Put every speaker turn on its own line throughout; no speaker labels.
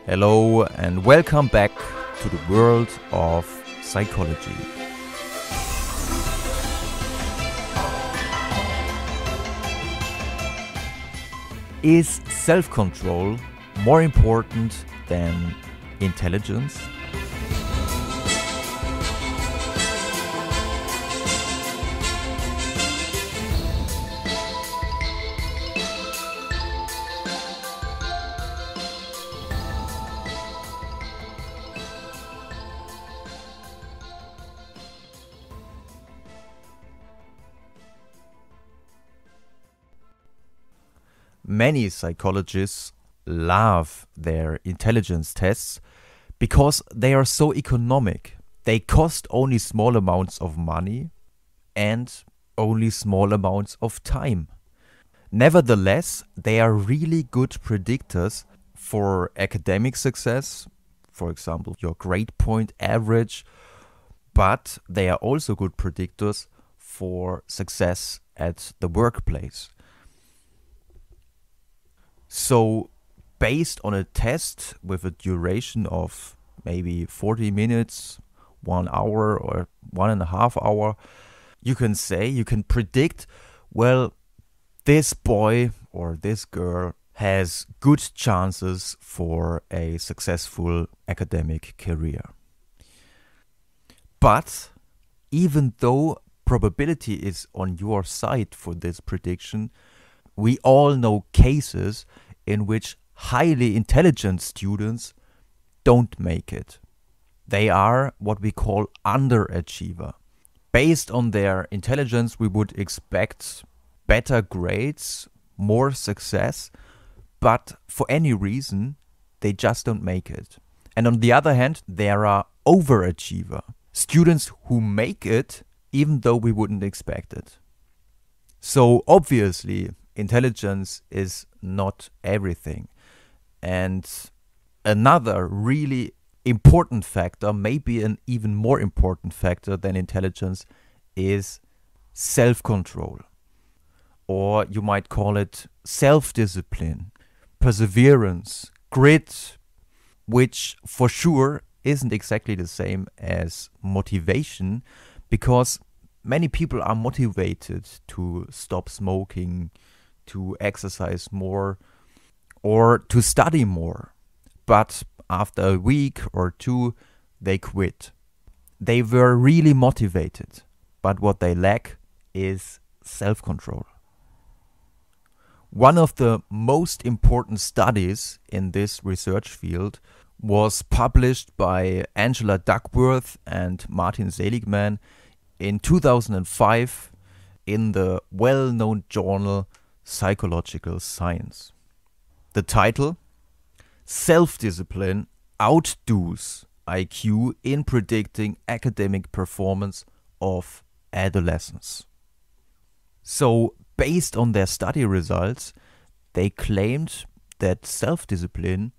Hello and welcome back to the world of psychology. Is self-control more important than intelligence? Many psychologists love their intelligence tests because they are so economic. They cost only small amounts of money and only small amounts of time. Nevertheless, they are really good predictors for academic success, for example, your grade point average, but they are also good predictors for success at the workplace. So, based on a test with a duration of maybe 40 minutes, 1 hour or 1.5 hours, you can predict, well, this boy or this girl has good chances for a successful academic career. But even though probability is on your side for this prediction, we all know cases in which highly intelligent students don't make it. They are what we call underachiever. Based on their intelligence, we would expect better grades, more success, but for any reason, they just don't make it. And on the other hand, there are overachiever, students who make it even though we wouldn't expect it. So obviously, intelligence is not everything. And another really important factor, maybe an even more important factor than intelligence, is self-control. Or you might call it self-discipline, perseverance, grit, which for sure isn't exactly the same as motivation, because many people are motivated to stop smoking, to exercise more, or to study more. But after a week or two, they quit. They were really motivated, but what they lack is self-control. One of the most important studies in this research field was published by Angela Duckworth and Martin Seligman in 2005 in the well-known journal Psychological Science. The title: Self-Discipline Outdoes IQ in Predicting Academic Performance of Adolescents. So, based on their study results, they claimed that self-discipline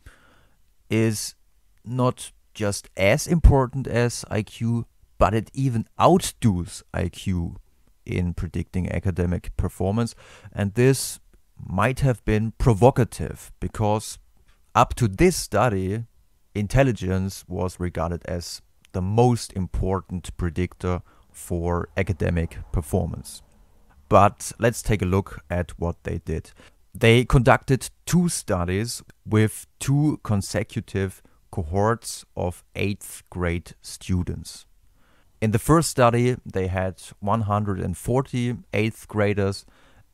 is not just as important as IQ, but it even outdoes IQ in predicting academic performance. And this might have been provocative because up to this study, intelligence was regarded as the most important predictor for academic performance. But let's take a look at what they did. They conducted 2 studies with 2 consecutive cohorts of 8th grade students. In the first study, they had 140 8th graders,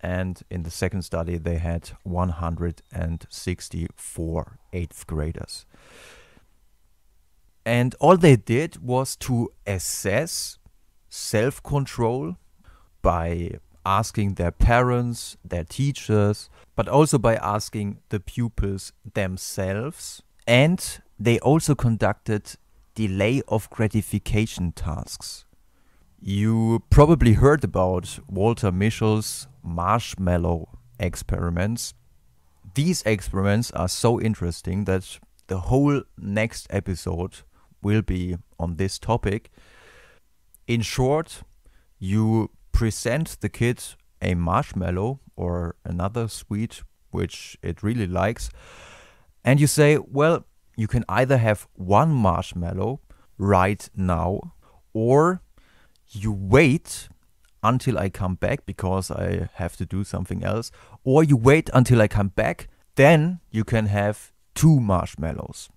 and in the second study, they had 164 8th graders. And all they did was to assess self-control by asking their parents, their teachers, but also by asking the pupils themselves. And they also conducted delay of gratification tasks. You probably heard about Walter Mischel's marshmallow experiments. These experiments are so interesting that the whole next episode will be on this topic. In short, you present the kid a marshmallow or another sweet which it really likes, and you say, well, you can either have one marshmallow right now, or you wait until I come back because I have to do something else, or you wait until I come back, then you can have 2 marshmallows.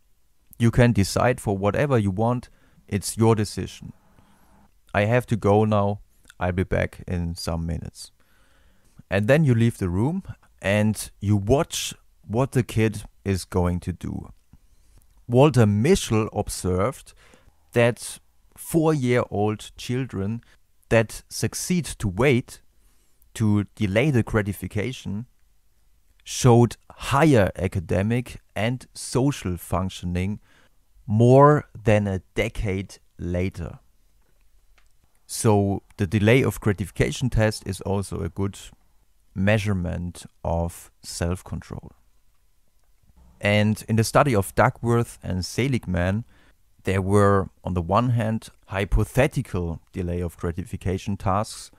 You can decide for whatever you want. It's your decision. I have to go now. I'll be back in some minutes. And then you leave the room and you watch what the kid is going to do. Walter Mischel observed that 4-year-old children that succeed to wait, to delay the gratification, showed higher academic and social functioning more than a decade later. So the delay of gratification test is also a good measurement of self-control. And in the study of Duckworth and Seligman, there were, on the one hand, hypothetical delay of gratification tasks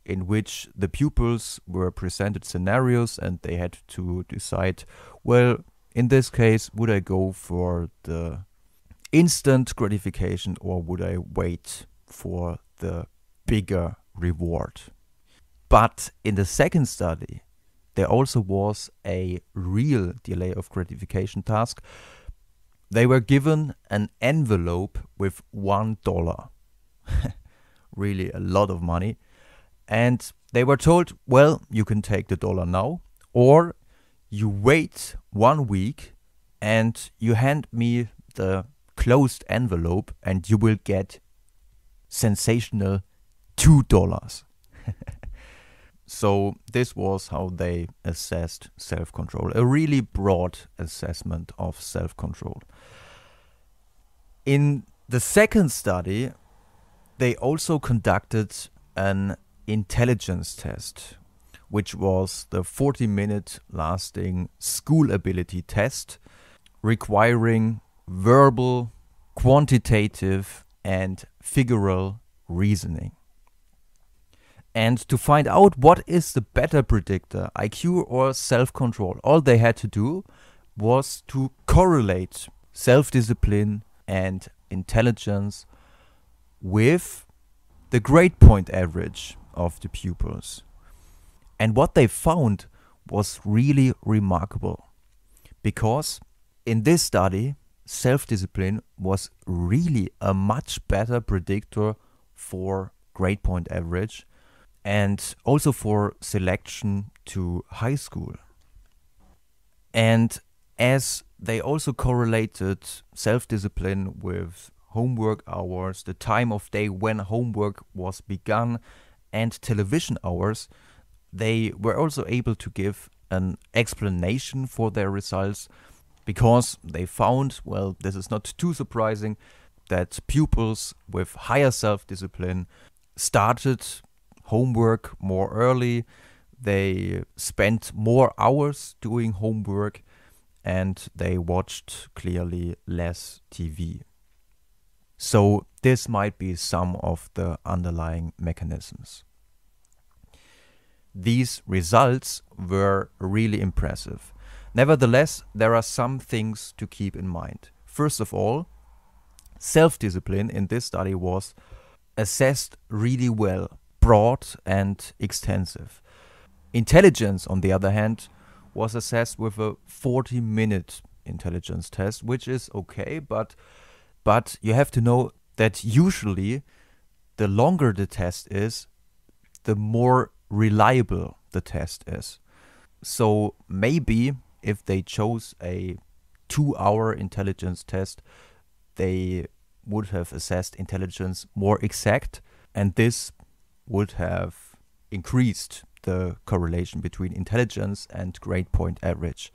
in which the pupils were presented scenarios and they had to decide, well, in this case, would I go for the instant gratification or would I wait for the bigger reward? But in the second study, there also was a real delay of gratification task. They were given an envelope with $1. Really a lot of money. And they were told, well, you can take the dollar now, or you wait 1 week and you hand me the closed envelope and you will get sensational $2. So this was how they assessed self-control, a really broad assessment of self-control. In the second study, they also conducted an intelligence test, which was the 40-minute lasting school ability test requiring verbal, quantitative, and figural reasoning. And to find out what is the better predictor, IQ or self-control, all they had to do was to correlate self-discipline and intelligence with the grade point average of the pupils. And what they found was really remarkable, because in this study, self-discipline was really a much better predictor for grade point average and also for selection to high school. And as they also correlated self-discipline with homework hours, the time of day when homework was begun, and television hours, they were also able to give an explanation for their results, because they found, well, this is not too surprising, that pupils with higher self-discipline started homework more early, they spent more hours doing homework, and they watched clearly less TV. So this might be some of the underlying mechanisms. These results were really impressive. Nevertheless, there are some things to keep in mind. First of all, self-discipline in this study was assessed really well, broad and extensive. Intelligence, on the other hand, was assessed with a 40-minute intelligence test, which is okay, but you have to know that usually the longer the test is, the more reliable the test is. So maybe if they chose a 2-hour intelligence test, they would have assessed intelligence more exact, and this would have increased the correlation between intelligence and grade point average.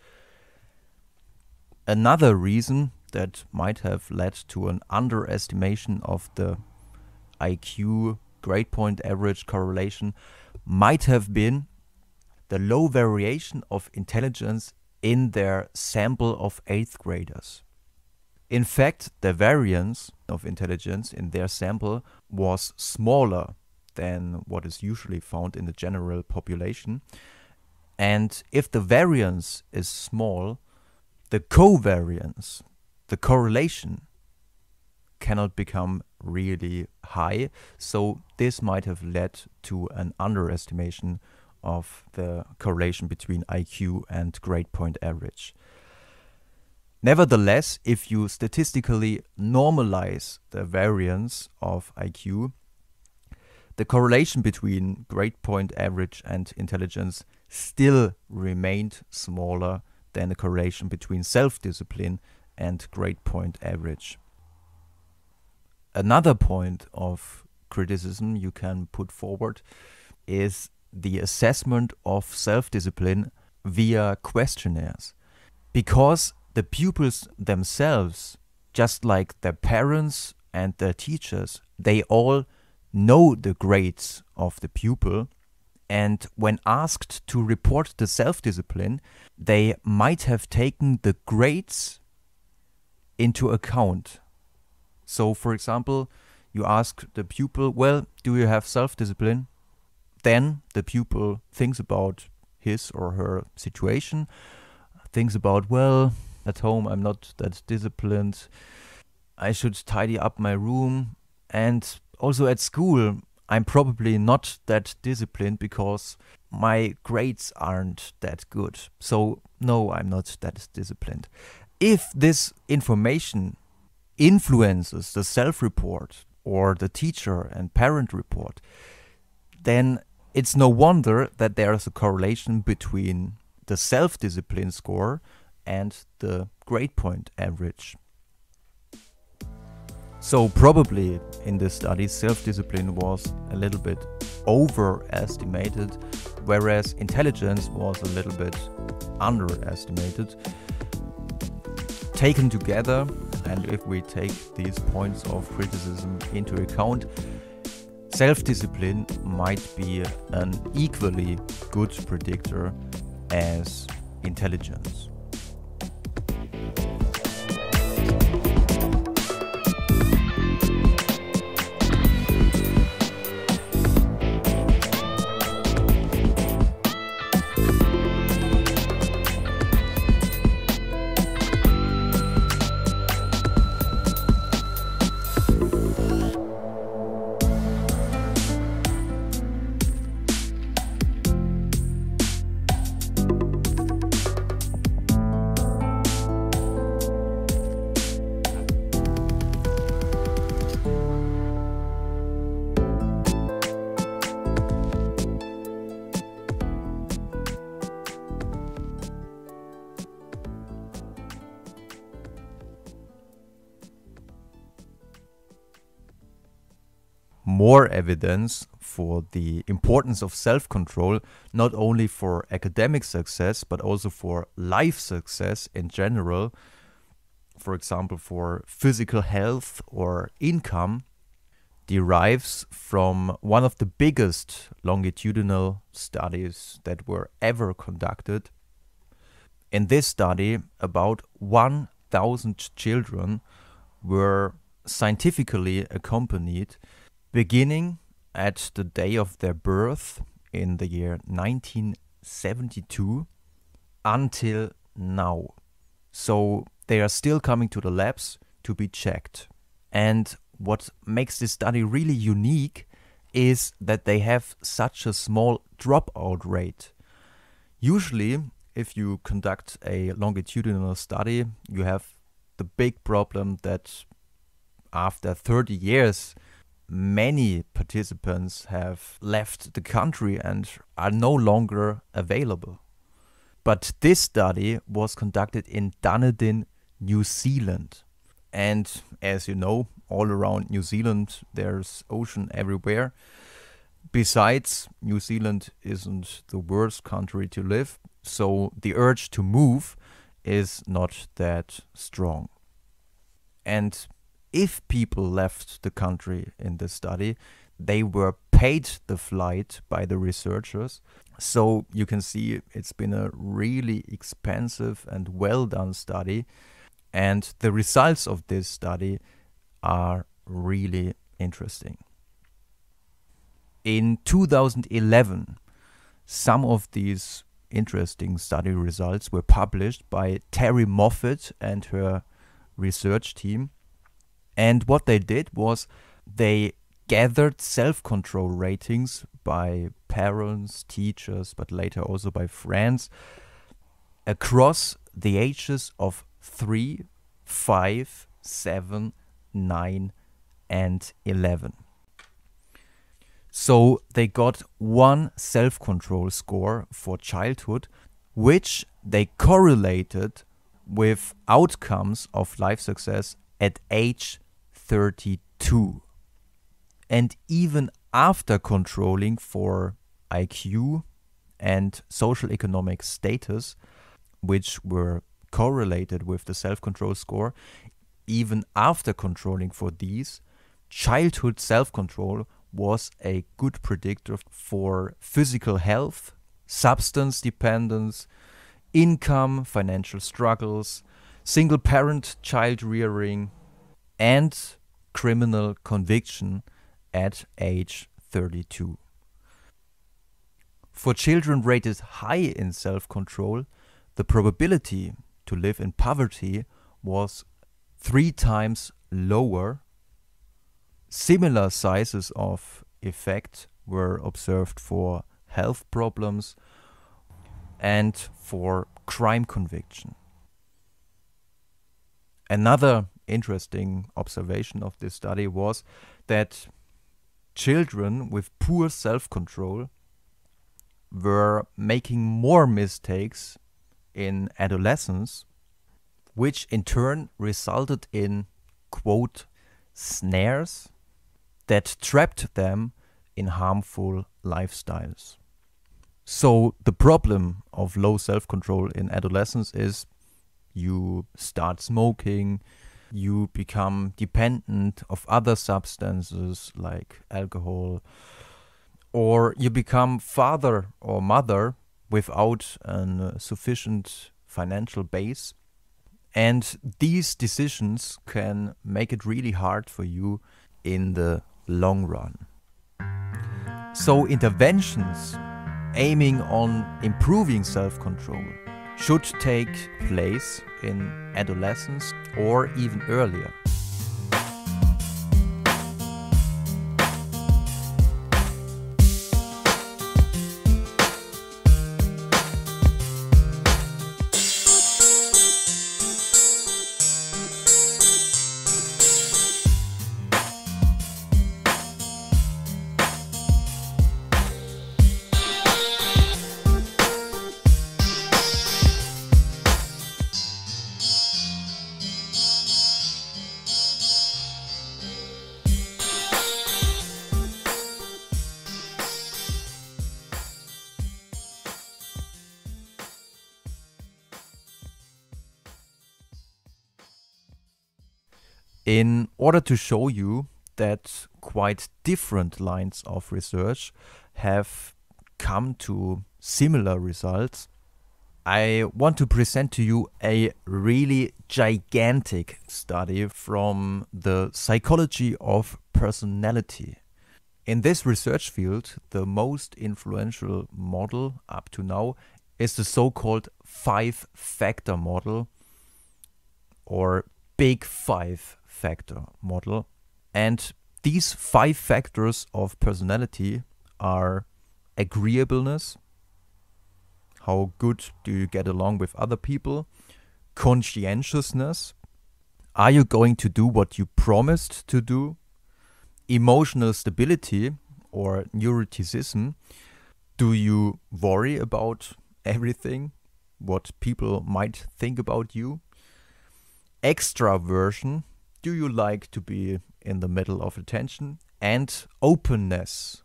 Another reason that might have led to an underestimation of the IQ grade point average correlation might have been the low variation of intelligence in their sample of 8th graders. In fact, the variance of intelligence in their sample was smaller than what is usually found in the general population. And if the variance is small, the covariance, the correlation, cannot become really high. So this might have led to an underestimation of the correlation between IQ and grade point average. Nevertheless, if you statistically normalize the variance of IQ, the correlation between grade point average and intelligence still remained smaller than the correlation between self-discipline and grade point average. Another point of criticism you can put forward is the assessment of self-discipline via questionnaires. Because the pupils themselves, just like their parents and their teachers, they all know the grades of the pupil, and when asked to report the self-discipline, they might have taken the grades into account. So, for example, you ask the pupil, well, do you have self-discipline? Then the pupil thinks about his or her situation, thinks about, well, at home I'm not that disciplined, I should tidy up my room, and also at school I'm probably not that disciplined because my grades aren't that good. So no, I'm not that disciplined. If this information influences the self-report or the teacher and parent report, then it's no wonder that there is a correlation between the self-discipline score and the grade point average. So probably in this study, self-discipline was a little bit overestimated, whereas intelligence was a little bit underestimated. Taken together, and if we take these points of criticism into account, self-discipline might be an equally good predictor as intelligence. More evidence for the importance of self-control, not only for academic success, but also for life success in general, for example, for physical health or income, derives from one of the biggest longitudinal studies that were ever conducted. In this study, about 1,000 children were scientifically accompanied beginning at the day of their birth in the year 1972 until now. So they are still coming to the labs to be checked. And what makes this study really unique is that they have such a small dropout rate. Usually, if you conduct a longitudinal study, you have the big problem that after 30 years, many participants have left the country and are no longer available. But this study was conducted in Dunedin, New Zealand. And as you know, all around New Zealand there's ocean everywhere. Besides, New Zealand isn't the worst country to live, so the urge to move is not that strong. And if people left the country in this study, they were paid the flight by the researchers. So you can see it's been a really expensive and well done study. And the results of this study are really interesting. In 2011, some of these interesting study results were published by Terry Moffitt and her research team. And what they did was they gathered self-control ratings by parents, teachers, but later also by friends across the ages of 3, 5, 7, 9, and 11. So they got one self-control score for childhood, which they correlated with outcomes of life success at age 32. And even after controlling for IQ and social economic status, which were correlated with the self-control score, even after controlling for these, childhood self-control was a good predictor for physical health, substance dependence, income, financial struggles, single-parent child rearing, and criminal conviction at age 32. For children rated high in self-control, the probability to live in poverty was 3 times lower. Similar sizes of effect were observed for health problems and for crime conviction. Another interesting observation of this study was that children with poor self-control were making more mistakes in adolescence, which in turn resulted in, quote, snares that trapped them in harmful lifestyles. So the problem of low self-control in adolescence is you start smoking, you become dependent of other substances like alcohol, or you become father or mother without a sufficient financial base. And these decisions can make it really hard for you in the long run. So interventions aiming on improving self-control should take place in adolescence or even earlier. In order to show you that quite different lines of research have come to similar results, I want to present to you a really gigantic study from the psychology of personality. In this research field, the most influential model up to now is the so-called 5-factor model, or Big 5-factor model. And these 5 factors of personality are agreeableness, how good do you get along with other people, conscientiousness, are you going to do what you promised to do, emotional stability or neuroticism, do you worry about everything, what people might think about you, extraversion, do you like to be in the middle of attention, and openness,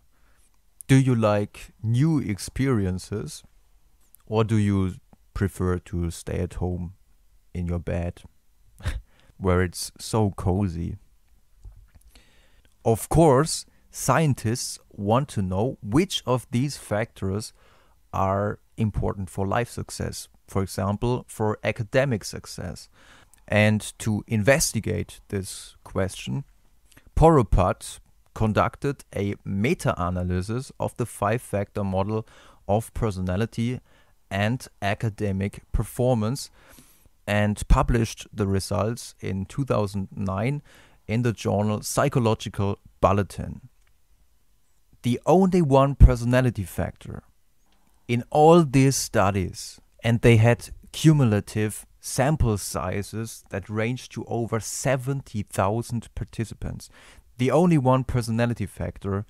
do you like new experiences, or do you prefer to stay at home in your bed where it's so cozy? Of course, scientists want to know which of these factors are important for life success, for example, for academic success. And to investigate this question, Poropat conducted a meta-analysis of the 5-factor model of personality and academic performance, and published the results in 2009 in the journal Psychological Bulletin. The only one personality factor in all these studies, and they had cumulative sample sizes that ranged to over 70,000 participants. The only one personality factor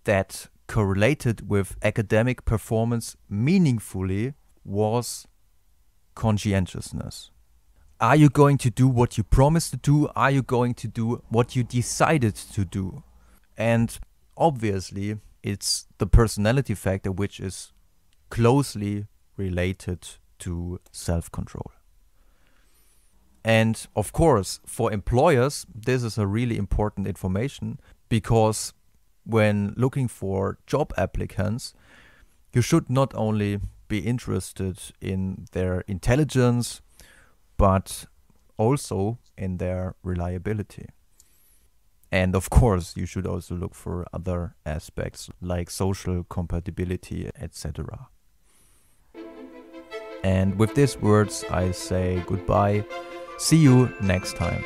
that correlated with academic performance meaningfully was conscientiousness. Are you going to do what you promised to do? Are you going to do what you decided to do? And obviously, it's the personality factor which is closely related to self-control. And of course, for employers, this is a really important information, because when looking for job applicants, you should not only be interested in their intelligence, but also in their reliability. And of course, you should also look for other aspects like social compatibility, etc. And with these words, I say goodbye. See you next time.